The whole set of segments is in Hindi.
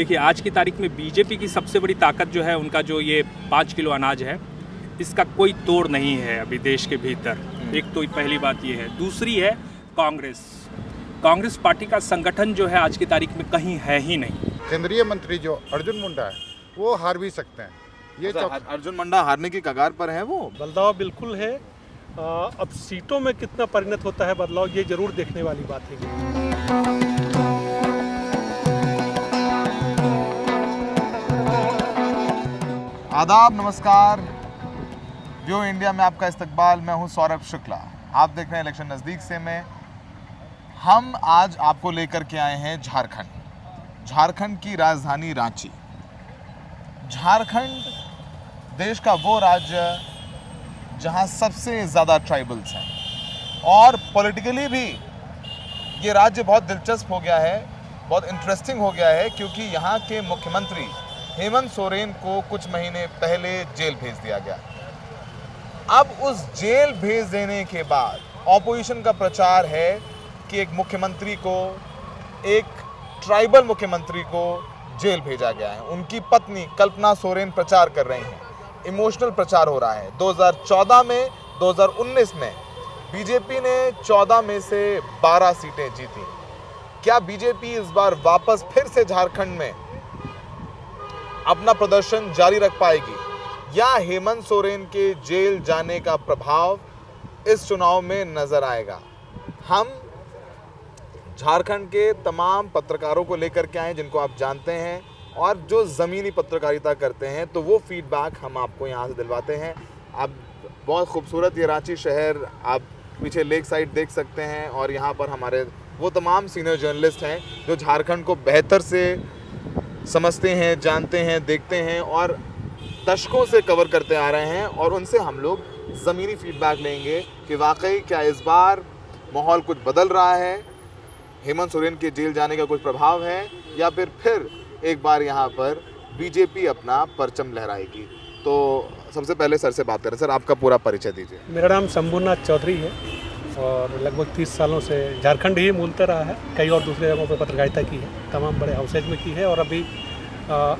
देखिए, आज की तारीख में बीजेपी की सबसे बड़ी ताकत जो है उनका जो ये 5 किलो अनाज है, इसका कोई तोड़ नहीं है अभी देश के भीतर। एक तो पहली बात ये है। दूसरी है कांग्रेस पार्टी का संगठन जो है आज की तारीख में कहीं है ही नहीं। केंद्रीय मंत्री जो अर्जुन मुंडा है वो हार भी सकते हैं। ये अर्जुन मुंडा हारने की कगार पर है। वो बदलाव बिल्कुल है। अब सीटों में कितना परिणत होता है बदलाव, ये जरूर देखने वाली बात है। आदाब, नमस्कार। व्यू इंडिया में आपका इस्तकबाल। मैं हूं सौरभ शुक्ला। आप देख रहे हैं इलेक्शन नज़दीक से में। हम आज आपको लेकर के आए हैं झारखंड की राजधानी रांची। झारखंड देश का वो राज्य जहां सबसे ज़्यादा ट्राइबल्स हैं और पॉलिटिकली भी ये राज्य बहुत दिलचस्प हो गया है, बहुत इंटरेस्टिंग हो गया है, क्योंकि यहाँ के मुख्यमंत्री हेमंत सोरेन को कुछ महीने पहले जेल भेज दिया गया। अब उस जेल भेज देने के बाद ऑपोजिशन का प्रचार है कि एक मुख्यमंत्री को, एक ट्राइबल मुख्यमंत्री को जेल भेजा गया है। उनकी पत्नी कल्पना सोरेन प्रचार कर रही हैं। इमोशनल प्रचार हो रहा है। 2014 में, 2019 में बीजेपी ने 14 में से 12 सीटें जीती। क्या बीजेपी इस बार वापस फिर से झारखंड में अपना प्रदर्शन जारी रख पाएगी, या हेमंत सोरेन के जेल जाने का प्रभाव इस चुनाव में नजर आएगा? हम झारखंड के तमाम पत्रकारों को लेकर के आए जिनको आप जानते हैं और जो ज़मीनी पत्रकारिता करते हैं, तो वो फीडबैक हम आपको यहाँ से दिलवाते हैं। आप बहुत खूबसूरत ये रांची शहर, आप पीछे लेक साइड देख सकते हैं, और यहाँ पर हमारे वो तमाम सीनियर जर्नलिस्ट हैं जो झारखंड को बेहतर से समझते हैं, जानते हैं, देखते हैं और दशकों से कवर करते आ रहे हैं, और उनसे हम लोग ज़मीनी फीडबैक लेंगे कि वाकई क्या इस बार माहौल कुछ बदल रहा है, हेमंत सोरेन के जेल जाने का कुछ प्रभाव है, या फिर एक बार यहाँ पर बीजेपी अपना परचम लहराएगी। तो सबसे पहले सर से बात करें। सर, आपका पूरा परिचय दीजिए। मेरा नाम शंभुनाथ चौधरी है और लगभग 30 सालों से झारखंड ही मूलतः रहा है। कई और दूसरे जगहों पर पत्रकारिता की है, तमाम बड़े हाउसेज में की है, और अभी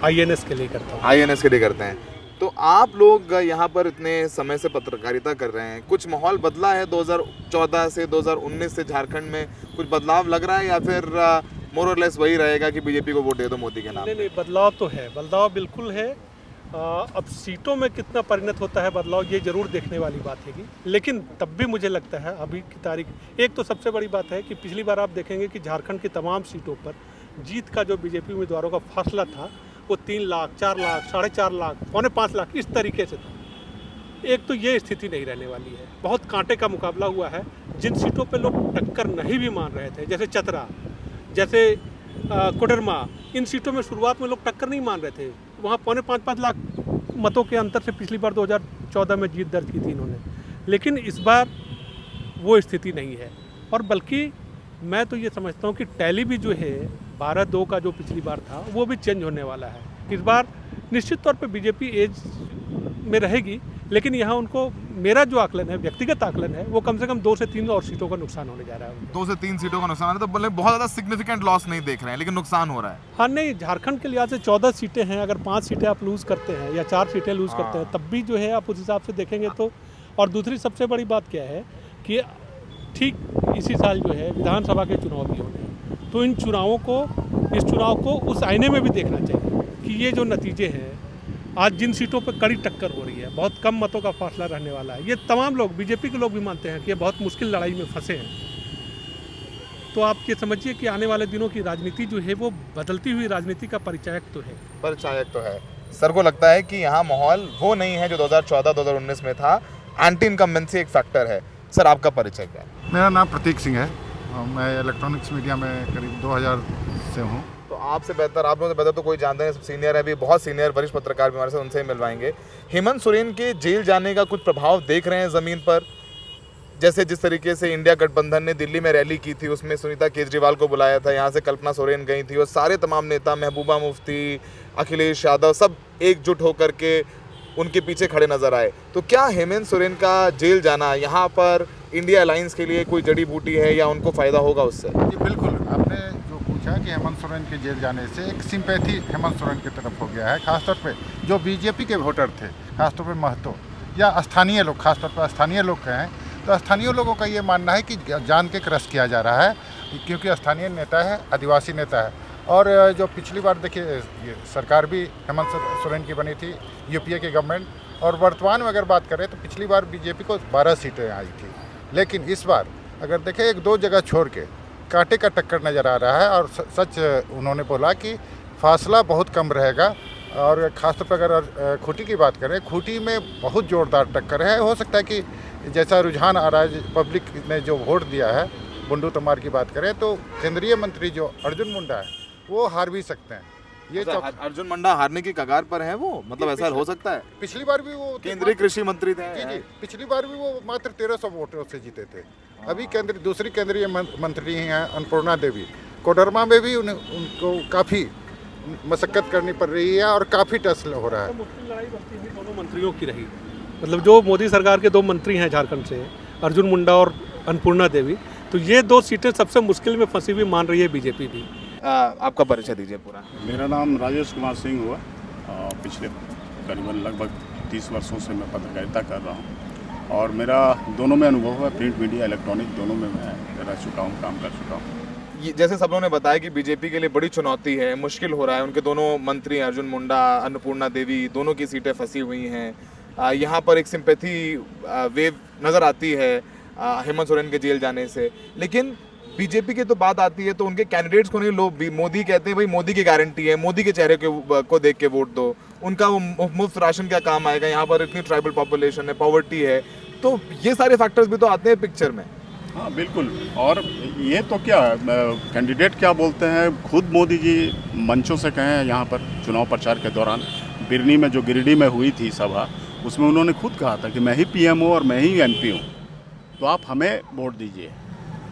INS के लिए करता हूँ। INS के लिए करते हैं। तो आप लोग यहाँ पर इतने समय से पत्रकारिता कर रहे हैं, कुछ माहौल बदला है 2014 से 2019 से झारखंड में? कुछ बदलाव लग रहा है, या फिर मोर और लेस वही रहेगा कि बीजेपी को वोट दे दो मोदी के नाम? नहीं, बदलाव तो है, बदलाव बिल्कुल है। अब सीटों में कितना परिणत होता है बदलाव, ये जरूर देखने वाली बात है। लेकिन तब भी मुझे लगता है अभी की तारीख, एक तो सबसे बड़ी बात है कि पिछली बार आप देखेंगे कि झारखंड की तमाम सीटों पर जीत का जो बीजेपी उम्मीदवारों का फासला था वो 3 लाख, 4 लाख, 4.5 लाख, 4.5 लाख, इस तरीके से था। एक तो ये स्थिति नहीं रहने वाली है। बहुत कांटे का मुकाबला हुआ है। जिन सीटों पे लोग टक्कर नहीं भी मान रहे थे, जैसे चतरा, जैसे कोडरमा, इन सीटों में शुरुआत में लोग टक्कर नहीं मान रहे थे। वहाँ 4.5 लाख मतों के अंतर से पिछली बार 2014 में जीत दर्ज की थी इन्होंने। लेकिन इस बार वो स्थिति नहीं है, और बल्कि मैं तो ये समझता हूँ कि टैली भी जो है 12-2 का जो पिछली बार था वो भी चेंज होने वाला है। इस बार निश्चित तौर पे बीजेपी एज में रहेगी, लेकिन यहाँ उनको, मेरा जो आकलन है, व्यक्तिगत आकलन है, वो कम से कम 2 से 3 और सीटों का नुकसान होने जा रहा है। 2 से 3 सीटों का नुकसान है, तो बोले बहुत ज़्यादा सिग्निफिकेंट लॉस नहीं देख रहे हैं, लेकिन नुकसान हो रहा है। हाँ, नहीं, झारखंड के लिहाज से 14 सीटें हैं। अगर 5 सीटें आप लूज़ करते हैं या 4 सीटें लूज़ करते हैं, तब भी जो है आप उस हिसाब से देखेंगे तो। और दूसरी सबसे बड़ी बात क्या है कि ठीक इसी साल जो है विधानसभा के चुनाव भी होने हैं, तो इस चुनाव को उस आईने में भी देखना चाहिए कि ये जो नतीजे हैं, आज जिन सीटों पर कड़ी टक्कर हो रही है, बहुत कम मतों का फासला रहने वाला है, ये तमाम लोग, बीजेपी के लोग भी मानते हैं कि ये बहुत मुश्किल लड़ाई में फंसे हैं। तो आप ये समझिए कि आने वाले दिनों की राजनीति जो है वो बदलती हुई राजनीति का परिचायक तो है। सर को लगता है कि यहाँ माहौल वो नहीं है जो 2014-2019 में था। एंटी इनकम्बेंसी एक फैक्टर है। सर, आपका परिचय क्या है? मेरा नाम प्रतीक सिंह है। मैं इलेक्ट्रॉनिक्स मीडिया में करीब 2000 से हूँ। तो आपसे बेहतर, आप लोगों से बेहतर तो कोई जानते हैं, सीनियर है, अभी बहुत सीनियर वरिष्ठ पत्रकार भी हमारे साथ, उनसे मिलवाएंगे। हेमंत सोरेन के जेल जाने का कुछ प्रभाव देख रहे हैं ज़मीन पर? जैसे जिस तरीके से इंडिया गठबंधन ने दिल्ली में रैली की थी, उसमें सुनीता केजरीवाल को बुलाया था, यहाँ से कल्पना सोरेन गई थी, और सारे तमाम नेता, महबूबा मुफ्ती, अखिलेश यादव, सब एकजुट होकर के उनके पीछे खड़े नजर आए। तो क्या हेमंत सोरेन का जेल जाना यहाँ पर इंडिया अलायंस के लिए कोई जड़ी बूटी है, या उनको फ़ायदा होगा उससे? जी बिल्कुल, आपने जो पूछा कि हेमंत सोरेन के जेल जाने से एक सिंपैथी हेमंत सोरेन की तरफ हो गया है, खासतौर पे जो बीजेपी के वोटर थे, खासतौर पे महतो या स्थानीय लोग, खासतौर पर स्थानीय लोग कहें तो स्थानीय लोगों का ये मानना है कि जान के क्रश किया जा रहा है, क्योंकि स्थानीय नेता है, आदिवासी नेता है। और जो पिछली बार देखिए ये सरकार भी हेमंत सोरेन की बनी थी, यूपीए की गवर्नमेंट, और वर्तमान में अगर बात करें तो पिछली बार बीजेपी को 12 सीटें आई थी, लेकिन इस बार अगर देखें 1-2 जगह छोड़ के कांटे का टक्कर नज़र आ रहा है। और सच उन्होंने बोला कि फासला बहुत कम रहेगा। और ख़ासतौर पर अगर खूंटी की बात करें, खूंटी में बहुत ज़ोरदार टक्कर है। हो सकता है कि जैसा रुझान आ रहा है, पब्लिक ने जो वोट दिया है, बुंडू तमार की बात करें तो केंद्रीय मंत्री जो अर्जुन मुंडा है वो हार भी सकते हैं। ये अर्जुन मुंडा हारने की कगार पर है वो, मतलब ऐसा हो सकता है? पिछली बार भी वो केंद्रीय कृषि मंत्री थे। जी, पिछली बार भी वो मात्र 1300 वोटों से जीते थे। अभी दूसरी केंद्रीय मंत्री हैं अन्नपूर्णा देवी, कोडरमा में भी उनको काफ़ी मशक्कत करनी पड़ रही है और काफ़ी टस हो रहा है। मुश्किल लड़ाई बनती है दोनों मंत्रियों की रही, मतलब जो मोदी सरकार के 2 मंत्री हैं झारखंड से, अर्जुन मुंडा और अन्नपूर्णा देवी, तो ये 2 सीटें सबसे मुश्किल में फंसी हुई मान रही है बीजेपी भी। आपका परिचय दीजिए पूरा। मेरा नाम राजेश कुमार सिंह हुआ। पिछले करीबन लगभग 30 वर्षों से मैं पत्रकारिता कर रहा हूँ और मेरा दोनों में अनुभव है, प्रिंट मीडिया, इलेक्ट्रॉनिक, दोनों में मैं रह चुका हूँ, काम कर चुका हूँ। जैसे सब लोगों ने बताया कि बीजेपी के लिए बड़ी चुनौती है, मुश्किल हो रहा है, उनके दोनों मंत्री अर्जुन मुंडा, अन्नपूर्णा देवी, दोनों की सीटें फंसी हुई हैं। यहाँ पर एक सिंपैथी वेव नज़र आती है हेमंत सोरेन के जेल जाने से। लेकिन बीजेपी की तो बात आती है तो उनके कैंडिडेट्स को नहीं, लोग मोदी कहते हैं भाई मोदी की गारंटी है, मोदी के चेहरे को देख के वोट दो, उनका वो मुफ्त राशन क्या काम आएगा, यहाँ पर इतनी ट्राइबल पॉपुलेशन है, पॉवर्टी है, तो ये सारे फैक्टर्स भी तो आते हैं पिक्चर में। हाँ बिल्कुल। और ये तो क्या कैंडिडेट क्या बोलते हैं, खुद मोदी जी मंचों से कहें यहाँ पर चुनाव प्रचार के दौरान, बिरनी में जो गिरिडीह में हुई थी सभा, उसमें उन्होंने खुद कहा था कि मैं ही पीएम हूँ और मैं ही एमपी हूँ, तो आप हमें वोट दीजिए।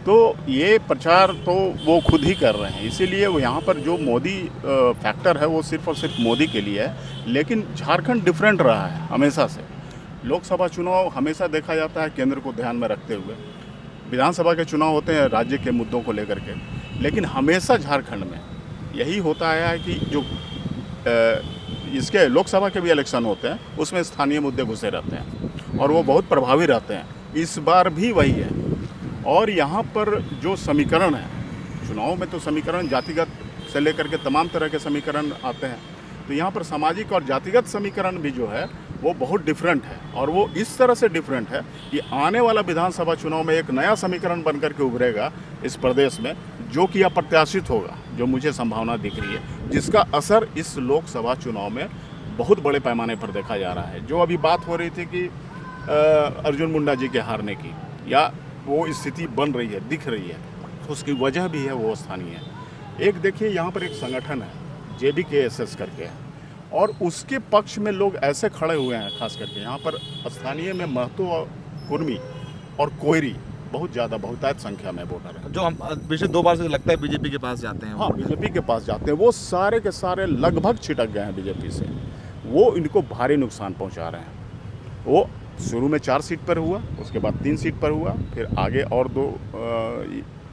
तो ये प्रचार तो वो खुद ही कर रहे हैं, इसीलिए वो यहाँ पर जो मोदी फैक्टर है वो सिर्फ और सिर्फ मोदी के लिए है। लेकिन झारखंड डिफरेंट रहा है हमेशा से। लोकसभा चुनाव हमेशा देखा जाता है केंद्र को ध्यान में रखते हुए, विधानसभा के चुनाव होते हैं राज्य के मुद्दों को लेकर के, लेकिन हमेशा झारखंड में यही होता है कि जो इसके लोकसभा के भी इलेक्शन होते हैं उसमें स्थानीय मुद्दे घुसे रहते हैं और वो बहुत प्रभावी रहते हैं। इस बार भी वही है। और यहाँ पर जो समीकरण है, चुनाव में तो समीकरण जातिगत से लेकर के तमाम तरह के समीकरण आते हैं, तो यहाँ पर सामाजिक और जातिगत समीकरण भी जो है वो बहुत डिफरेंट है। और वो इस तरह से डिफरेंट है कि आने वाला विधानसभा चुनाव में एक नया समीकरण बनकर के उभरेगा इस प्रदेश में, जो कि अप्रत्याशित होगा, जो मुझे संभावना दिख रही है, जिसका असर इस लोकसभा चुनाव में बहुत बड़े पैमाने पर देखा जा रहा है। जो अभी बात हो रही थी कि अर्जुन मुंडा जी के हारने की, या वो स्थिति बन रही है, दिख रही है, तो उसकी वजह भी है वो स्थानीय है। एक देखिए यहाँ पर एक संगठन है JBKSS करके, और उसके पक्ष में लोग ऐसे खड़े हुए हैं, खास करके यहाँ पर स्थानीय में महतो और कुर्मी और कोयरी बहुत ज़्यादा बहुतायत संख्या में वोटर है, जो हम पिछले 2 बार से लगता है बीजेपी के पास जाते हैं। हाँ, बीजेपी के पास जाते हैं। वो सारे के सारे लगभग छिटक गए हैं बीजेपी से, वो इनको भारी नुकसान पहुँचा रहे हैं। वो शुरू में 4 सीट पर हुआ, उसके बाद 3 सीट पर हुआ, फिर आगे और 2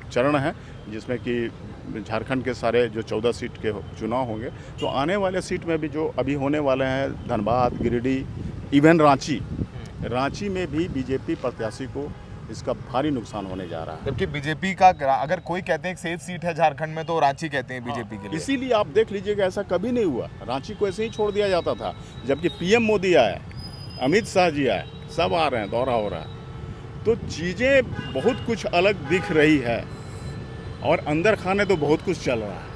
चरण हैं जिसमें कि झारखंड के सारे जो 14 सीट के चुनाव होंगे। तो आने वाले सीट में भी जो अभी होने वाले हैं, धनबाद, गिरिडीह, इवन रांची में भी बीजेपी प्रत्याशी को इसका भारी नुकसान होने जा रहा है। जबकि बीजेपी का अगर कोई कहते हैं एक सेफ सीट है झारखंड में, तो रांची कहते हैं बीजेपी के लिए। इसीलिए आप देख लीजिएगा ऐसा कभी नहीं हुआ, रांची को ऐसे ही छोड़ दिया जाता था। जबकि पीएम मोदी आए, अमित शाह जी आए, सब आ रहे हैं, दौरा हो रहा है, तो चीज़ें बहुत कुछ अलग दिख रही है और अंदर खाने तो बहुत कुछ चल रहा है।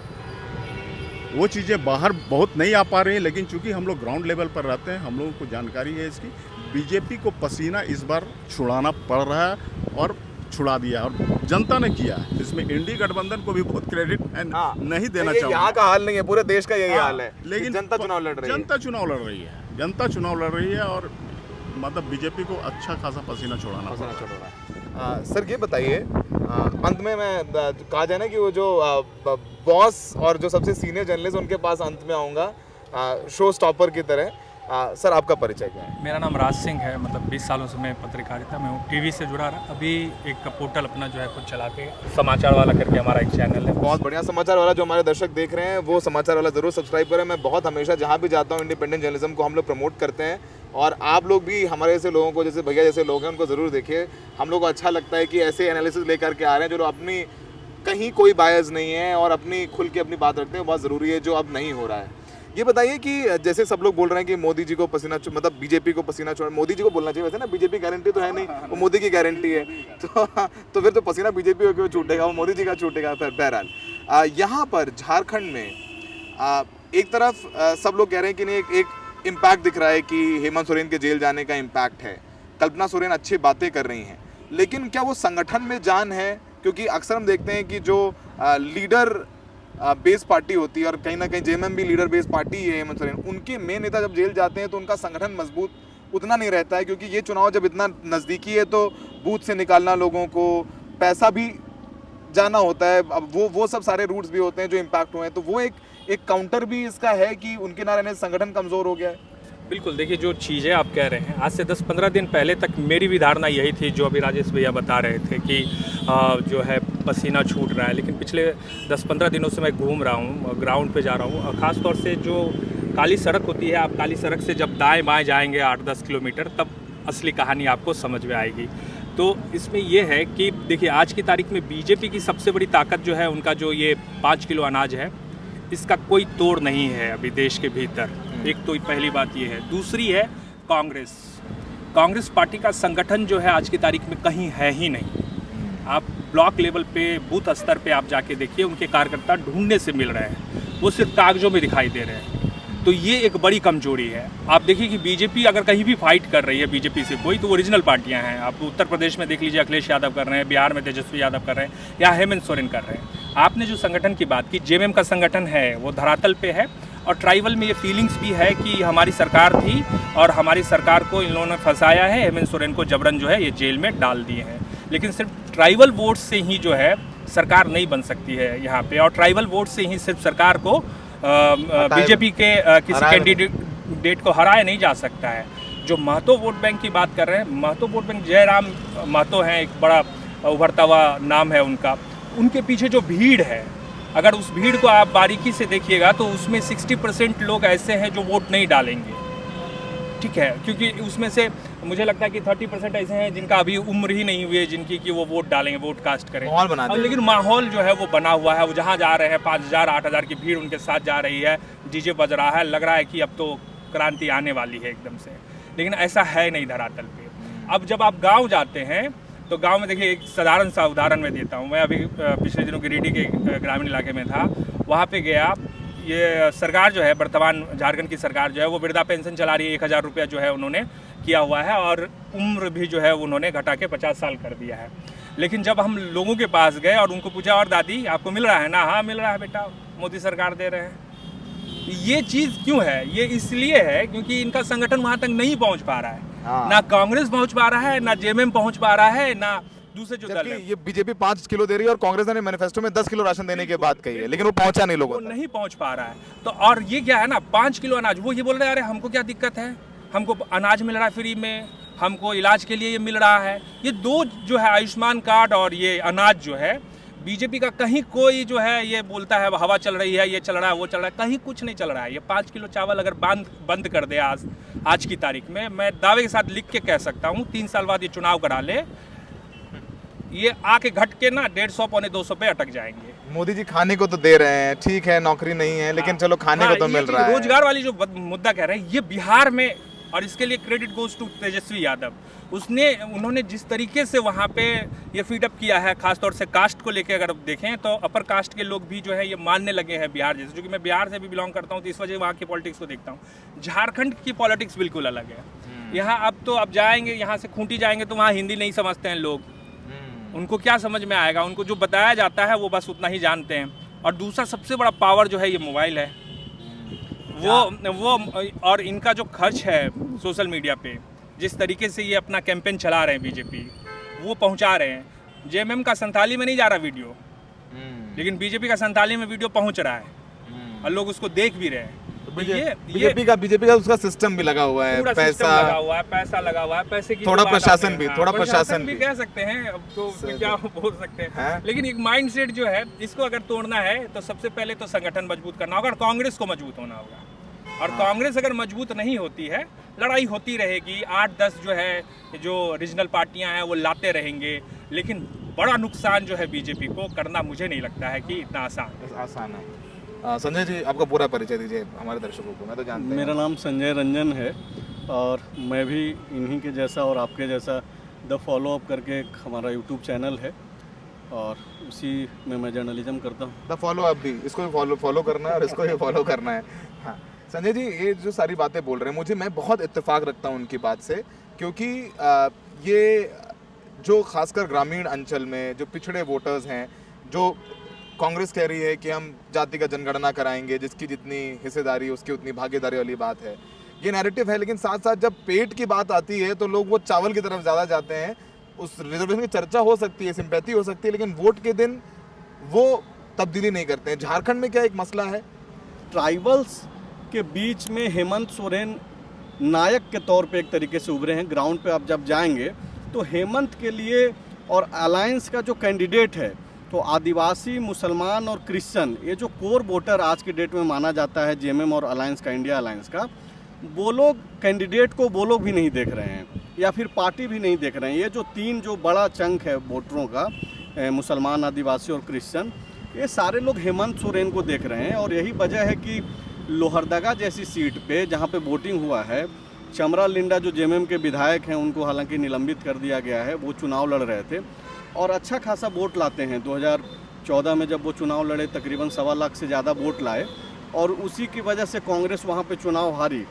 वो चीज़ें बाहर बहुत नहीं आ पा रही हैं, लेकिन चूंकि हम लोग ग्राउंड लेवल पर रहते हैं, हम लोगों को जानकारी है इसकी। बीजेपी को पसीना इस बार छुड़ाना पड़ रहा है और छुड़ा दिया, और जनता ने किया है। इसमें इंडी गठबंधन को भी बहुत क्रेडिट नहीं देना चाहूँगा। यहाँ का हाल नहीं है, पूरे देश का यही हाल है, लेकिन जनता चुनाव लड़ रही है। जनता चुनाव लड़ रही है, जनता चुनाव लड़ रही है, और मतलब बीजेपी को अच्छा खासा पसीना छुड़ाना पड़ रहा है। सर ये बताइए, अंत में मैं कहा जाए ना कि वो जो बॉस और जो सबसे सीनियर जर्नलिस्ट, उनके पास अंत में आऊँगा शो स्टॉपर की तरह। सर आपका परिचय क्या है? मेरा नाम राज सिंह है। मतलब 20 सालों से मैं पत्रकारिता में हूँ, टीवी से जुड़ा रहा। अभी एक पोर्टल अपना जो है कुछ चलाते हैं, समाचार वाला करके हमारा एक चैनल है। बहुत बढ़िया। समाचार वाला जो हमारे दर्शक देख रहे हैं वो समाचार वाला ज़रूर सब्सक्राइब करें। मैं बहुत हमेशा जहाँ भी जाता हूँ इंडिपेंडेंट जर्नलिज्म को हम लोग प्रमोट करते हैं, और आप लोग भी हमारे ऐसे लोगों को, जैसे भैया जैसे लोग हैं, उनको ज़रूर देखिए। हम लोग को अच्छा लगता है कि ऐसे एनालिसिस लेकर के आ रहे हैं जो अपनी कहीं कोई बायस नहीं है और अपनी खुल के अपनी बात रखते हैं। बहुत ज़रूरी है जो अब नहीं हो रहा है। ये बताइए कि जैसे सब लोग बोल रहे हैं कि मोदी जी को पसीना मतलब बीजेपी को पसीना छोड़, मोदी जी को बोलना चाहिए वैसे ना, बीजेपी गारंटी तो है नहीं, वो मोदी की गारंटी है। तो फिर तो पसीना बीजेपी को क्यों छूटेगा, वो मोदी जी का छूटेगा। फिर बहरहाल यहाँ पर झारखंड में एक तरफ सब लोग कह रहे हैं कि नहीं, एक इम्पैक्ट दिख रहा है कि हेमंत सोरेन के जेल जाने का इम्पैक्ट है। कल्पना सोरेन अच्छी बातें कर रही हैं, लेकिन क्या वो संगठन में जान है? क्योंकि अक्सर हम देखते हैं कि जो लीडर बेस पार्टी होती है, और कहीं ना कहीं जेएमएम भी लीडर बेस पार्टी है हेमंत सोरेन, उनके मेन नेता जब जेल जाते हैं तो उनका संगठन मजबूत उतना नहीं रहता है, क्योंकि ये चुनाव जब इतना नज़दीकी है तो बूथ से निकालना लोगों को, पैसा भी जाना होता है। अब वो सब सारे रूट्स भी होते हैं जो इम्पैक्ट हुए हैं। तो वो एक काउंटर भी इसका है कि उनके ना रहने से संगठन कमज़ोर हो गया है। बिल्कुल, देखिए जो चीज़ें आप कह रहे हैं, आज से 10-15 दिन पहले तक मेरी भी धारणा यही थी, जो अभी राजेश भैया बता रहे थे कि जो है पसीना छूट रहा है। लेकिन पिछले 10-15 दिनों से मैं घूम रहा हूँ, ग्राउंड पे जा रहा हूँ, और ख़ास तौर से जो काली सड़क होती है, आप काली सड़क से जब दाएं बाएं जाएंगे 8-10 किलोमीटर, तब असली कहानी आपको समझ में आएगी। तो इसमें यह है कि देखिए आज की तारीख में बीजेपी की सबसे बड़ी ताकत जो है उनका जो ये 5 किलो अनाज है, इसका कोई तोड़ नहीं है अभी देश के भीतर। एक तो पहली बात ये है। दूसरी है कांग्रेस पार्टी का संगठन जो है आज की तारीख में कहीं है ही नहीं। आप ब्लॉक लेवल पे, बूथ स्तर पे आप जाके देखिए, उनके कार्यकर्ता ढूंढने से मिल रहे हैं, वो सिर्फ कागजों में दिखाई दे रहे हैं। तो ये एक बड़ी कमजोरी है। आप देखिए कि बीजेपी अगर कहीं भी फाइट कर रही है बीजेपी से कोई, तो ओरिजिनल पार्टियां हैं। आप उत्तर प्रदेश में देख लीजिए, अखिलेश यादव कर रहे हैं, बिहार में तेजस्वी यादव कर रहे हैं, या हेमंत सोरेन कर रहे हैं। आपने जो संगठन की बात की, जेएमएम का संगठन है, वो धरातल पे है, और ट्राइबल में ये फीलिंग्स भी है कि हमारी सरकार थी और हमारी सरकार को इन लोगों ने फंसाया है, हेमंत सोरेन को जबरन जो है ये जेल में डाल दिए हैं। लेकिन सिर्फ ट्राइबल वोट से ही जो है सरकार नहीं बन सकती है यहाँ पे, और ट्राइबल वोट से ही सिर्फ सरकार को बीजेपी के किसी कैंडिडेट को हराया नहीं जा सकता है। जो महतो वोट बैंक की बात कर रहे हैं, महतो वोट बैंक, जयराम महतो हैं, एक बड़ा उभरता हुआ नाम है उनका। उनके पीछे जो भीड़ है, अगर उस भीड़ को आप बारीकी से देखिएगा तो उसमें 60% लोग ऐसे हैं जो वोट नहीं डालेंगे, ठीक है, क्योंकि उसमें से मुझे लगता है कि 30% ऐसे हैं जिनका अभी उम्र ही नहीं हुई है जिनकी कि वो वोट डालेंगे, वोट कास्ट करें। माहौल बना दें। लेकिन माहौल जो है वो बना हुआ है। वो जहाँ जा रहे हैं 5000 8000 की भीड़ उनके साथ जा रही है, डीजे बज रहा है, लग रहा है कि अब तो क्रांति आने वाली है एकदम से। लेकिन ऐसा है नहीं धरातल पे। अब जब आप गाँव जाते हैं तो गांव में देखिए, एक साधारण सा उदाहरण मैं देता हूं। मैं अभी पिछले दिनों गिरिडीह के ग्रामीण इलाके में था, वहां पे गया। ये सरकार जो है, वर्तमान झारखंड की सरकार जो है, वो वृद्धा पेंशन चला रही है। 1000 रुपया जो है उन्होंने किया हुआ है, और उम्र भी जो है उन्होंने घटा के 50 साल कर दिया है। लेकिन जब हम लोगों के पास गए और उनको पूछा, और दादी आपको मिल रहा है ना? हाँ मिल रहा है बेटा, मोदी सरकार दे रहे हैं। ये चीज़ क्यों है? ये इसलिए है क्योंकि इनका संगठन वहाँ तक नहीं पहुँच पा रहा है। ना कांग्रेस पहुंच पा रहा है, ना जेएमएम पहुंच पा रहा है, ना दूसरे जो दल है। ये बीजेपी 5 किलो दे रही है और कांग्रेस ने मैनिफेस्टो में 10 किलो राशन देने की बात कही है, लेकिन वो पहुंचा नहीं लोगों तक। नहीं पहुंच पा रहा है। तो और ये क्या है ना, 5 किलो अनाज, वो ये बोल रहे हैं अरे हमको क्या दिक्कत है, हमको अनाज मिल रहा है फ्री में, हमको इलाज के लिए ये मिल रहा है। ये दो जो है, आयुष्मान कार्ड और ये अनाज जो है, बीजेपी का कहीं कोई जो है ये बोलता है हवा चल रही है, ये चल रहा है, वो चल रहा है, कहीं कुछ नहीं चल रहा है। ये 5 किलो चावल अगर बंद कर दे आज की तारीख में, मैं दावे के साथ लिख के कह सकता हूँ 3 साल बाद ये चुनाव करा ले, ये आके घट के ना 150 पौने 200 पे अटक जाएंगे। मोदी जी खाने को तो दे रहे हैं, ठीक है, नौकरी नहीं है, लेकिन चलो खाने को तो मिल रहा है। रोजगार वाली जो मुद्दा कह रहे हैं, ये बिहार में, और इसके लिए credit goes to Tejashwi Yadav. उन्होंने जिस तरीके से वहाँ पे ये फीडअप किया है, खासतौर से कास्ट को लेके अगर देखें तो अपर कास्ट के लोग भी जो है ये मानने लगे हैं बिहार जैसे। क्योंकि मैं बिहार से भी बिलोंग करता हूँ, तो इस वजह वहाँ की पॉलिटिक्स को देखता हूँ। झारखंड की पॉलिटिक्स बिल्कुल अलग है। यहाँ अब जाएंगे, यहाँ से खूंटी जाएंगे तो वहाँ हिंदी नहीं समझते हैं लोग, उनको क्या समझ में आएगा? उनको जो बताया जाता है वो बस उतना ही जानते हैं। और दूसरा सबसे बड़ा पावर जो है ये मोबाइल है, वो और इनका जो खर्च है सोशल मीडिया पे, जिस तरीके से ये अपना कैंपेन चला रहे हैं बीजेपी, वो पहुंचा रहे हैं। जेएमएम का संताली में नहीं जा रहा वीडियो, लेकिन बीजेपी का संताली में वीडियो पहुंच रहा है और लोग उसको देख भी रहे हैं। बीजेपी का उसका सिस्टम भी लगा हुआ है, पूरा सिस्टम लगा हुआ है, पैसा लगा हुआ है, पैसे की थोड़ा जो बात प्रशासन आती है, भी, हाँ, थोड़ा प्रशासन प्रशासन भी भी। कह सकते हैं, अब तो क्या बोल सकते हैं। हाँ। लेकिन एक माइंडसेट जो है इसको अगर तोड़ना है तो सबसे पहले तो संगठन मजबूत करना होगा और कांग्रेस को मजबूत होना होगा। और कांग्रेस अगर मजबूत नहीं होती है, लड़ाई होती रहेगी, 8-10 जो है जो रीजनल पार्टियां हैं वो लाते रहेंगे, लेकिन बड़ा नुकसान जो है बीजेपी को करना मुझे नहीं लगता है कि इतना आसान है। संजय जी, आपका पूरा परिचय दीजिए हमारे दर्शकों को, मैं तो जानते हैं। मेरा नाम संजय रंजन है और मैं भी इन्हीं के जैसा और आपके जैसा द फॉलो अप करके एक हमारा यूट्यूब चैनल है और उसी में मैं जर्नलिज्म करता हूँ। द फॉलो अप भी, इसको भी फॉलो करना है और इसको भी फॉलो करना है। हाँ संजय जी, ये जो सारी बातें बोल रहे हैं, मैं बहुत इत्तेफाक रखता हूँ उनकी बात से, क्योंकि ये जो खासकर ग्रामीण अंचल में जो पिछड़े वोटर्स हैं, जो कांग्रेस कह रही है कि हम जातिगत जनगणना कराएंगे, जिसकी जितनी हिस्सेदारी उसकी उतनी भागीदारी वाली बात है, ये नैरेटिव है। लेकिन साथ साथ जब पेट की बात आती है तो लोग वो चावल की तरफ ज़्यादा जाते हैं। उस रिजर्वेशन की चर्चा हो सकती है, सिंपैथी हो सकती है, लेकिन वोट के दिन वो तब्दीली नहीं करते हैं। झारखंड में क्या एक मसला है, ट्राइबल्स के बीच में हेमंत सोरेन नायक के तौर पे एक तरीके से उभरे हैं। ग्राउंड पे आप जब जाएंगे तो हेमंत के लिए और अलायंस का जो कैंडिडेट है, तो आदिवासी, मुसलमान और क्रिश्चियन, ये जो कोर वोटर आज की डेट में माना जाता है जेएमएम और अलायंस का, इंडिया अलायंस का, वो लोग कैंडिडेट को वो लोग भी नहीं देख रहे हैं या फिर पार्टी भी नहीं देख रहे हैं। ये जो तीन जो बड़ा चंक है वोटरों का, मुसलमान, आदिवासी और क्रिश्चियन, ये सारे लोग हेमंत सोरेन को देख रहे हैं। और यही वजह है कि लोहरदगा जैसी सीट पे जहाँ पे वोटिंग हुआ है, चमरा लिंडा जो जेएमएम के विधायक हैं, उनको हालांकि निलंबित कर दिया गया है, वो चुनाव लड़ रहे थे और अच्छा खासा वोट लाते हैं। 2014 में जब वो चुनाव लड़े तकरीबन 1.25 लाख से ज़्यादा वोट लाए और उसी की वजह से कांग्रेस वहाँ पे चुनाव हारी।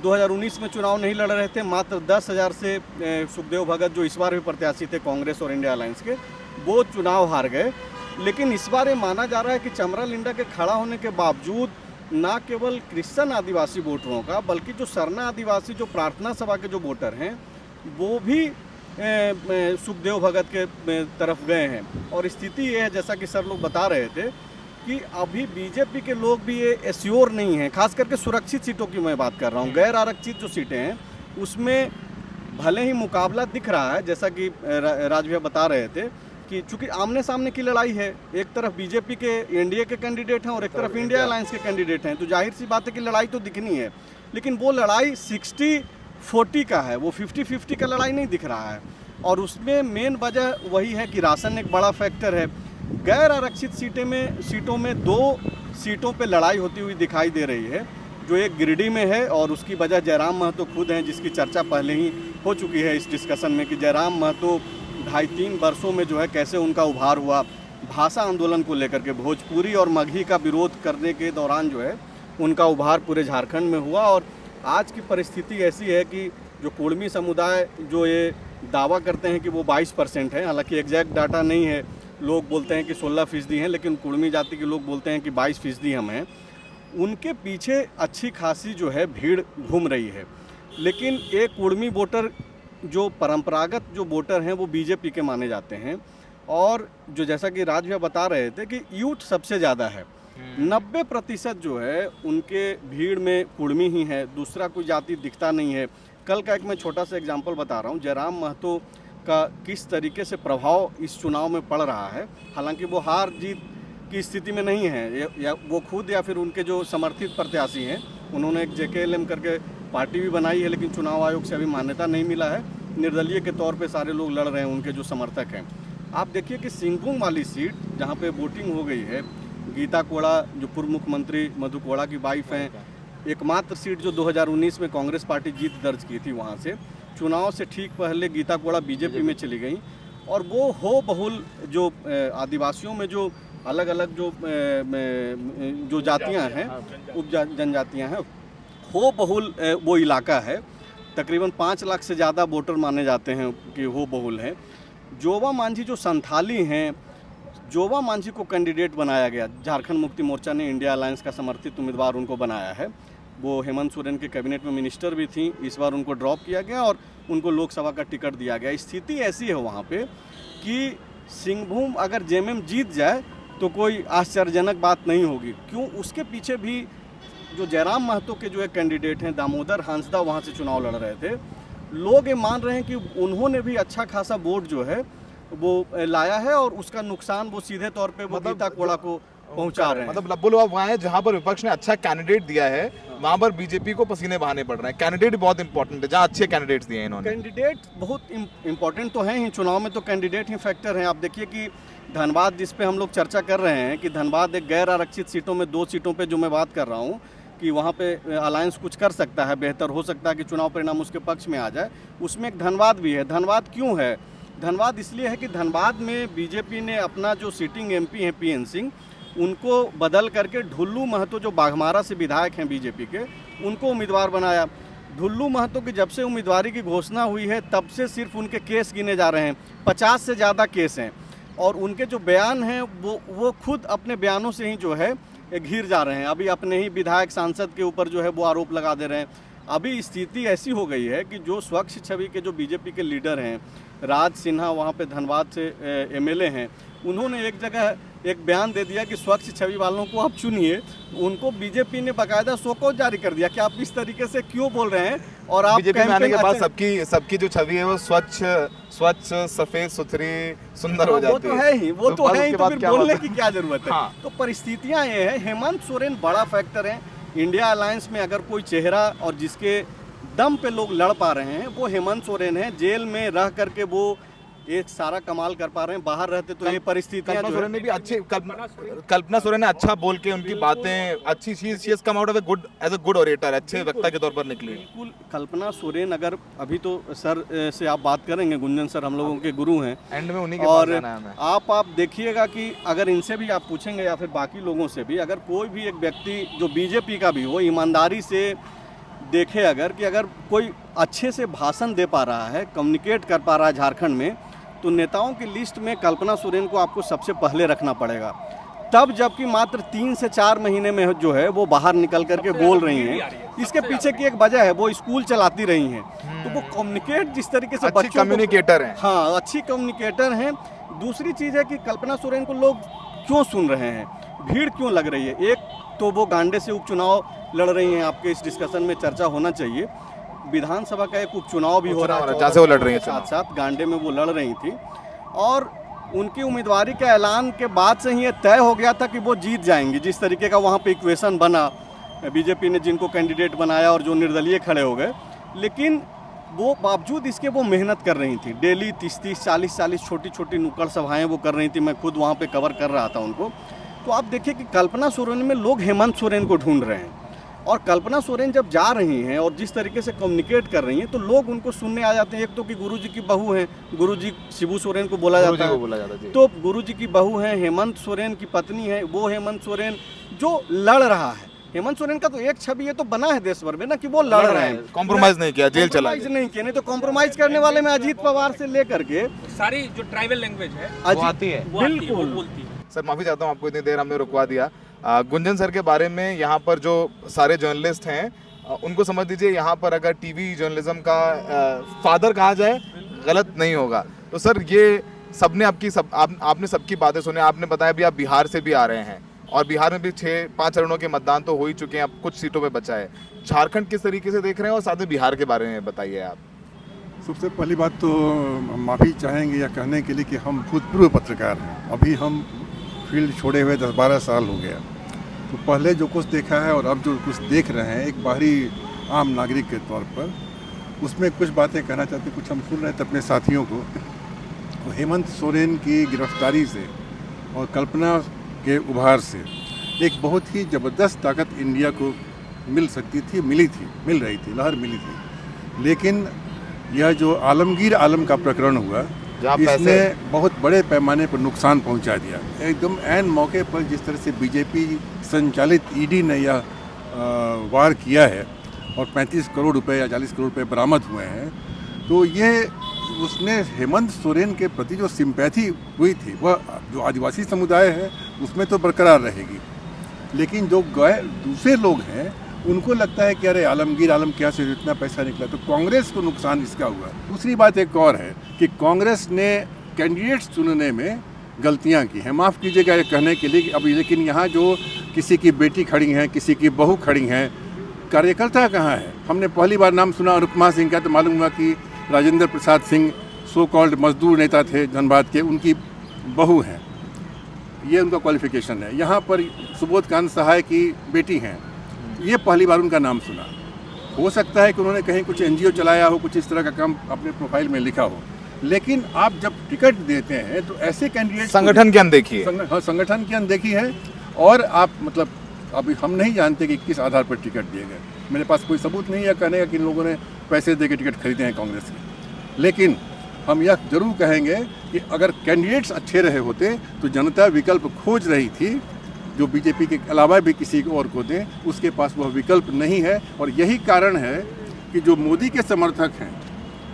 2019 में चुनाव नहीं लड़ रहे थे, मात्र 10,000 से सुखदेव भगत जो इस बार भी प्रत्याशी थे कांग्रेस और इंडिया अलायंस के, वो चुनाव हार गए। लेकिन इस बार ये माना जा रहा है कि चमरा लिंडा के खड़ा होने के बावजूद ना केवल क्रिश्चियन आदिवासी वोटरों का, बल्कि जो सरना आदिवासी जो प्रार्थना सभा के जो वोटर हैं, वो भी सुखदेव भगत के तरफ गए हैं। और स्थिति ये है, जैसा कि सर लोग बता रहे थे, कि अभी बीजेपी के लोग भी ये एश्योर नहीं हैं, खास करके सुरक्षित सीटों की मैं बात कर रहा हूँ। गैर आरक्षित जो सीटें हैं उसमें भले ही मुकाबला दिख रहा है, जैसा कि राज भैया बता रहे थे कि चूंकि आमने सामने की लड़ाई है, एक तरफ बीजेपी के एनडीए के कैंडिडेट हैं और एक तरफ इंडिया अलायंस के कैंडिडेट हैं, तो जाहिर सी बात है कि लड़ाई तो दिखनी है। लेकिन वो लड़ाई 60-40 का है, वो 50-50 का लड़ाई नहीं दिख रहा है। और उसमें मेन वजह वही है कि राशन एक बड़ा फैक्टर है। गैर आरक्षित सीटों में 2 सीटों पे लड़ाई होती हुई दिखाई दे रही है, जो एक गिरिडीह में है और उसकी वजह जयराम महतो खुद हैं, जिसकी चर्चा पहले ही हो चुकी है इस डिस्कशन में कि जयराम महतो 2.5-3 वर्षों में जो है कैसे उनका उभार हुआ भाषा आंदोलन को लेकर के, भोजपुरी और मगही का विरोध करने के दौरान जो है उनका उभार पूरे झारखंड में हुआ। और आज की परिस्थिति ऐसी है कि जो कुड़मी समुदाय जो ये दावा करते हैं कि वो 22% है, हालांकि एग्जैक्ट डाटा नहीं है, लोग बोलते हैं कि 16% हैं, लेकिन कुड़मी जाति के लोग बोलते हैं कि 22% हम हैं। उनके पीछे अच्छी खासी जो है भीड़ घूम रही है। लेकिन एक कुड़मी वोटर जो परंपरागत जो वोटर हैं वो बीजेपी के माने जाते हैं। और जो जैसा कि राज भैया बता रहे थे कि यूथ सबसे ज़्यादा है, 90% जो है उनके भीड़ में कुड़मी ही है, दूसरा कोई जाति दिखता नहीं है। कल का एक मैं छोटा सा एग्जांपल बता रहा हूँ, जयराम महतो का किस तरीके से प्रभाव इस चुनाव में पड़ रहा है। हालांकि वो हार जीत की स्थिति में नहीं है, या वो खुद या फिर उनके जो समर्थित प्रत्याशी हैं, उन्होंने एक JKLM करके पार्टी भी बनाई है, लेकिन चुनाव आयोग से अभी मान्यता नहीं मिला है। निर्दलीय के तौर पे सारे लोग लड़ रहे हैं, उनके जो समर्थक हैं। आप देखिए कि सिंहभूम वाली सीट जहाँ पे वोटिंग हो गई है, गीता कोड़ा जो पूर्व मुख्यमंत्री मधु कोड़ा की वाइफ हैं, एकमात्र सीट जो 2019 में कांग्रेस पार्टी जीत दर्ज की थी, वहाँ से चुनाव से ठीक पहले गीता कोड़ा बीजेपी में चली गई। और वो हो बहुल जो आदिवासियों में जो अलग अलग जो जातियाँ हैं, उप जनजातियाँ हैं, हो बहुल वो इलाका है। तकरीबन 5 लाख से ज़्यादा वोटर माने जाते हैं कि हो बहुल है। जोवा मांझी जो संथाली हैं, जोवा मांझी को कैंडिडेट बनाया गया, झारखंड मुक्ति मोर्चा ने इंडिया अलायंस का समर्थित उम्मीदवार उनको बनाया है। वो हेमंत सोरेन के कैबिनेट में मिनिस्टर भी थी, इस बार उनको ड्रॉप किया गया और उनको लोकसभा का टिकट दिया गया। स्थिति ऐसी है वहाँ पे कि सिंहभूम अगर JMM जीत जाए तो कोई आश्चर्यजनक बात नहीं होगी। क्यों? उसके पीछे भी जो जयराम महतो के जो एक कैंडिडेट हैं दामोदर हांसदा वहाँ से चुनाव लड़ रहे थे, लोग ये मान रहे हैं कि उन्होंने भी अच्छा खासा वोट जो है वो लाया है और उसका नुकसान वो सीधे तौर पे वो गीता कोड़ा को पहुंचा रहे हैं। मतलब लब्बू लुआब वहाँ है जहाँ पर विपक्ष ने अच्छा कैंडिडेट दिया है, वहाँ पर बीजेपी को पसीने बहाने पड़ रहे हैं। कैंडिडेट भी बहुत इंपॉर्टेंट है, जहाँ अच्छे कैंडिडेट्स दिए हैं इन्होंने। कैंडिडेट बहुत इम्पोर्टेंट तो हैं ही, चुनाव में तो कैंडिडेट ही फैक्टर हैं। आप देखिए कि धनबाद जिस पे हम लोग चर्चा कर रहे हैं कि धनबाद एक गैर आरक्षित सीटों में 2 सीटों पे जो मैं बात कर रहा हूँ कि वहाँ पे अलायंस कुछ कर सकता है, बेहतर हो सकता है कि चुनाव परिणाम उसके पक्ष में आ जाए, उसमें एक धनबाद भी है। धनबाद क्यों है? धनबाद इसलिए है कि धनबाद में बीजेपी ने अपना जो सिटिंग एमपी हैं पीएन सिंह, उनको बदल करके ढुल्लू महतो जो बाघमारा से विधायक हैं बीजेपी के, उनको उम्मीदवार बनाया। ढुल्लू महतो की जब से उम्मीदवारी की घोषणा हुई है तब से सिर्फ उनके केस गिने जा रहे हैं, 50 से ज़्यादा केस हैं और उनके जो बयान हैं वो खुद अपने बयानों से ही जो है घिर जा रहे हैं। अभी अपने ही विधायक सांसद के ऊपर जो है वो आरोप लगा दे रहे हैं। अभी स्थिति ऐसी हो गई है कि जो स्वच्छ छवि के जो बीजेपी के लीडर हैं, राज सिन्हा वहाँ पे धनबाद से एमएलए हैं, उन्होंने एक जगह एक बयान दे दिया कि स्वच्छ छवि वालों को आप चुनिए। उनको बीजेपी ने बाकायदा शोकॉज जारी कर दिया कि आप इस तरीके से क्यों बोल रहे हैं। और आप बीजेपी में आने के बाद सबकी जो छवि है वो स्वच्छ सफेद सुथरी सुंदर हो जाती है। वो तो है ही, वो तो है ही, तो फिर बोलने की क्या जरूरत है। हाँ। तो परिस्थितियां ये है, हेमंत सोरेन बड़ा फैक्टर है इंडिया अलायंस में। अगर कोई चेहरा और जिसके दम पे लोग लड़ पा रहे हैं वो हेमंत सोरेन है। जेल में रह करके वो एक सारा कमाल कर पा रहे हैं, बाहर रहते तो ये परिस्थितियां कल्पना सोरेन ने भी अच्छी कल्पना सोरेन ने अच्छा बोल के उनकी बातें अच्छी she has come out of age a good orator, अच्छे वक्ता के तौर पर निकली। बिल्कुल कल्पना सोरेन, अगर अभी तो सर से आप बात करेंगे, गुंजन सर हम लोगों के गुरु हैं एंड में उन्हीं के और पास जाना है हमें। आप देखिएगा कि अगर इनसे भी आप पूछेंगे या फिर बाकी लोगों से भी, अगर कोई भी एक व्यक्ति जो बीजेपी का भी हो, ईमानदारी से देखे अगर कि अगर कोई अच्छे से भाषण दे पा रहा है, कम्युनिकेट कर पा रहा है झारखंड में, तो नेताओं की लिस्ट में कल्पना सोरेन को आपको सबसे पहले रखना पड़ेगा। तब जबकि मात्र 3 से 4 महीने में जो है वो बाहर निकल करके बोल रही हैं। इसके पीछे की एक वजह है, वो स्कूल चलाती रही हैं, तो वो कम्युनिकेट जिस तरीके से अच्छी कम्युनिकेटर हैं। हाँ, अच्छी कम्युनिकेटर हैं। दूसरी चीज़ है कि कल्पना सोरेन को लोग क्यों सुन रहे हैं, भीड़ क्यों लग रही है। एक तो वो गांडे से उपचुनाव लड़ रही हैं, आपके इस डिस्कशन में चर्चा होना चाहिए। विधानसभा का एक उपचुनाव भी हो रहा है, जहाँ से वो लड़ रही हैं, साथ साथ गांडे में वो लड़ रही थी और उनकी उम्मीदवारी के ऐलान के बाद से ही ये तय हो गया था कि वो जीत जाएंगी। जिस तरीके का वहाँ पे इक्वेशन बना, बीजेपी ने जिनको कैंडिडेट बनाया और जो निर्दलीय खड़े हो गए, लेकिन वो बावजूद इसके वो मेहनत कर रही थी। डेली 30-30, 40-40 छोटी छोटी नुक्कड़ सभाएँ वो कर रही थी। मैं खुद वहाँ पर कवर कर रहा था उनको। तो आप देखिए कि कल्पना सोरेन में लोग हेमंत सोरेन को ढूंढ रहे हैं और कल्पना सोरेन जब जा रही हैं और जिस तरीके से कम्युनिकेट कर रही हैं तो लोग उनको सुनने आ जाते हैं। एक तो कि गुरुजी की बहू हैं, गुरुजी शिबू सोरेन को बोला जाता है, तो गुरुजी की बहू हैं, हेमंत सोरेन की पत्नी है, वो हेमंत सोरेन जो लड़ रहा है। हेमंत सोरेन का तो एक छवि ये तो बना है देश भर में ना कि वो लड़ रहे हैं, कॉम्प्रोमाइज नहीं किया, जेल चला नहीं किया। नहीं तो कॉम्प्रोमाइज करने वाले में अजीत पवार से लेकर के सारी जो ट्राइबल लैंग्वेज है आती है। बिल्कुल बोलती है। सर माफ़ी चाहता हूँ, आपको इतनी देर हमने रुकवा दिया। गुंजन सर के बारे में यहाँ पर जो सारे जर्नलिस्ट हैं उनको समझ लीजिए, यहाँ पर अगर टीवी जर्नलिज्म का फादर कहा जाए गलत नहीं होगा। तो सर ये सबने आपने सबकी बातें सुनी। आपने बताया भी आप बिहार से भी आ रहे हैं और बिहार में भी 6-5 चरणों के मतदान तो हो ही चुके हैं, अब कुछ सीटों में बचा है। झारखंड किस तरीके से देख रहे हैं और साथ में बिहार के बारे में बताइए आप। सबसे पहली बात तो माफ़ी चाहेंगे या कहने के लिए कि हम भूतपूर्व पत्रकार हैं। अभी हम फील्ड छोड़े हुए 10-12 साल हो गया, तो पहले जो कुछ देखा है और अब जो कुछ देख रहे हैं एक बाहरी आम नागरिक के तौर पर, उसमें कुछ बातें कहना चाहते, कुछ हम सुन रहे थे अपने साथियों को। तो हेमंत सोरेन की गिरफ्तारी से और कल्पना के उभार से एक बहुत ही ज़बरदस्त ताकत इंडिया को मिल सकती थी, मिल रही थी, लहर मिली थी। लेकिन यह जो आलमगीर आलम का प्रकरण हुआ, इसने बहुत बड़े पैमाने पर नुकसान पहुंचा दिया। एकदम ऐन मौके पर जिस तरह से बीजेपी संचालित ईडी ने यह वार किया है और 35 करोड़ रुपए या 40 करोड़ रुपए बरामद हुए हैं, तो ये उसने हेमंत सोरेन के प्रति जो सिंपैथी हुई थी वह जो आदिवासी समुदाय है उसमें तो बरकरार रहेगी, लेकिन जो दूसरे लोग हैं उनको लगता है कि अरे आलमगीर आलम क्या से इतना पैसा निकला, तो कांग्रेस को नुकसान इसका हुआ। दूसरी बात एक और है कि कांग्रेस ने कैंडिडेट्स चुनने में गलतियां की हैं। माफ़ कीजिएगा ये कहने के लिए कि अभी, लेकिन यहाँ जो किसी की बेटी खड़ी हैं, किसी की बहू खड़ी हैं, कार्यकर्ता कहाँ है? हमने पहली बार नाम सुना अनुपमा सिंह का, तो मालूम हुआ कि राजेंद्र प्रसाद सिंह सो कॉल्ड मजदूर नेता थे धनबाद के, उनकी बहू हैं, ये उनका क्वालिफिकेशन है। यहाँ पर सुबोध कांत सहाय की बेटी हैं, ये पहली बार उनका नाम सुना। हो सकता है कि उन्होंने कहीं कुछ NGO चलाया हो, कुछ इस तरह का काम अपने प्रोफाइल में लिखा हो, लेकिन आप जब टिकट देते हैं तो ऐसे कैंडिडेट संगठन की अनदेखी है। हाँ, संगठन की अनदेखी है। और आप मतलब अभी हम नहीं जानते कि किस आधार पर टिकट दिए गए। मेरे पास कोई सबूत नहीं है कहने का कि इन लोगों ने पैसे दे के टिकट खरीदे हैं कांग्रेस के, लेकिन हम यह जरूर कहेंगे कि अगर कैंडिडेट्स अच्छे रहे होते तो जनता विकल्प खोज रही थी, जो बीजेपी के अलावा भी किसी को और को दें, उसके पास वह विकल्प नहीं है। और यही कारण है कि जो मोदी के समर्थक हैं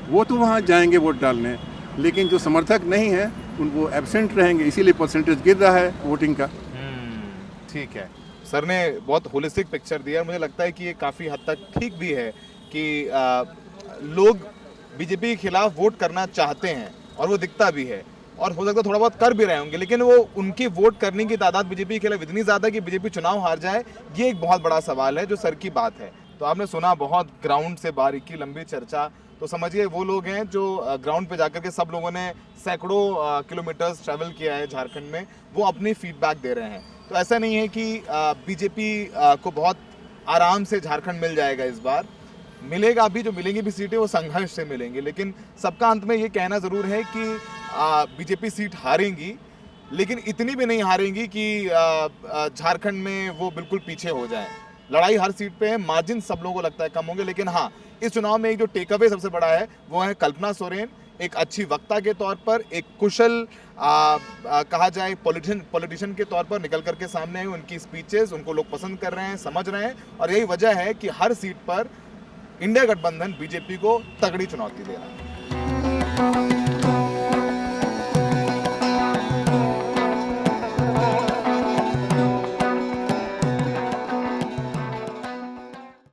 वो तो वहाँ जाएंगे वोट डालने, लेकिन जो समर्थक नहीं हैं वो एब्सेंट रहेंगे, इसीलिए परसेंटेज गिर रहा है वोटिंग का। ठीक है, सर ने बहुत होलिस्टिक पिक्चर दिया। मुझे लगता है कि ये काफ़ी हद तक ठीक भी है कि लोग बीजेपी के खिलाफ वोट करना चाहते हैं और वो दिखता भी है, और हो सकता है थोड़ा बहुत कर भी रहे होंगे, लेकिन वो उनकी वोट करने की तादाद बीजेपी के खिलाफ इतनी ज़्यादा कि बीजेपी चुनाव हार जाए, ये एक बहुत बड़ा सवाल है जो सर की बात है। तो आपने सुना बहुत ग्राउंड से बारीकी लंबी चर्चा, तो समझिए वो लोग हैं जो ग्राउंड पे जाकर के सब लोगों ने सैकड़ों किलोमीटर्स ट्रैवल किया है झारखंड में, वो अपनी फीडबैक दे रहे हैं। तो ऐसा नहीं है कि बीजेपी को बहुत आराम से झारखंड मिल जाएगा। इस बार मिलेगा, अभी जो मिलेंगी भी सीटें वो संघर्ष से मिलेंगी, लेकिन सबका अंत में ये कहना ज़रूर है कि बीजेपी सीट हारेंगी, लेकिन इतनी भी नहीं हारेंगी कि झारखंड में वो बिल्कुल पीछे हो जाए। लड़ाई हर सीट पे है, मार्जिन सब लोगों को लगता है कम होंगे, लेकिन हाँ, इस चुनाव में एक जो टेक अवे सबसे बड़ा है वो है कल्पना सोरेन। एक अच्छी वक्ता के तौर पर, एक कुशल कहा जाए पॉलिटिशियन के तौर पर निकल करके सामने आई। उनकी स्पीचेस उनको लोग पसंद कर रहे हैं, समझ रहे हैं, और यही वजह है कि हर सीट पर इंडिया गठबंधन बीजेपी को तगड़ी चुनौती दे रहा है।